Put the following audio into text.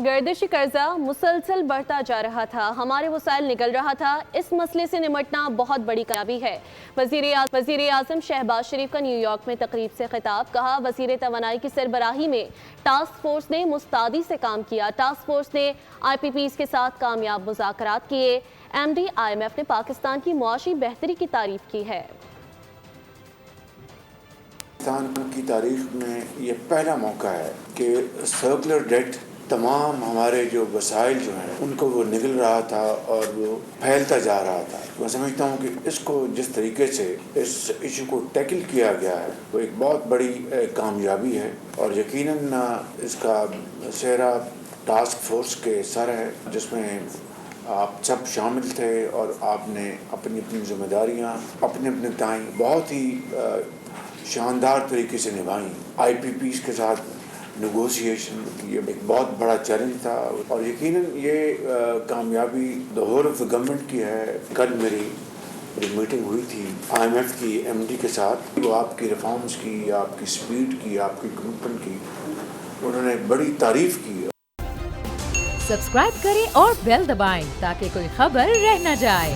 گردشی قرضہ مسلسل بڑھتا جا رہا تھا، ہمارے وسائل نگل رہا تھا، اس مسئلے سے نمٹنا بہت بڑی کامیابی ہے۔ وزیر اعظم شہباز شریف کا نیو یارک میں تقریب سے خطاب، کہا وزیر توانائی کی سربراہی میں ٹاسک فورس نے مستعدی سے کام کیا، ٹاسک فورس نے آئی پی پیز کے ساتھ کامیاب مذاکرات کیے، M D I M F نے پاکستان کی معاشی بہتری کی تعریف کی ہے۔ پاکستان کی تاریخ میں یہ پہلا موقع ہے کہ سرکولر ڈیٹ تمام ہمارے جو وسائل جو ہیں ان کو وہ نگل رہا تھا اور وہ پھیلتا جا رہا تھا۔ میں سمجھتا ہوں کہ اس کو جس طریقے سے اس ایشو کو ٹیکل کیا گیا ہے وہ ایک بہت بڑی کامیابی ہے، اور یقیناً اس کا سہرا ٹاسک فورس کے سر ہے جس میں آپ سب شامل تھے اور آپ نے اپنی اپنی ذمہ داریاں اپنے اپنے تائیں بہت ہی شاندار طریقے سے نبھائیں۔ آئی پی پیز کے ساتھ نیگوسیشن یہ ایک بہت بڑا چیلنج تھا، اور یقیناً یہ کامیابی the whole of the government کی ہے۔ کل میری میٹنگ ہوئی تھی آئی ایم ایف کی ایم ڈی کے ساتھ، وہ آپ کی ریفارمز کی، آپ کی سپیڈ کی، آپ کی کمٹمنٹ کی انہوں نے بڑی تعریف کی۔ سبسکرائب کریں اور بیل دبائیں تاکہ کوئی خبر رہ نہ جائے۔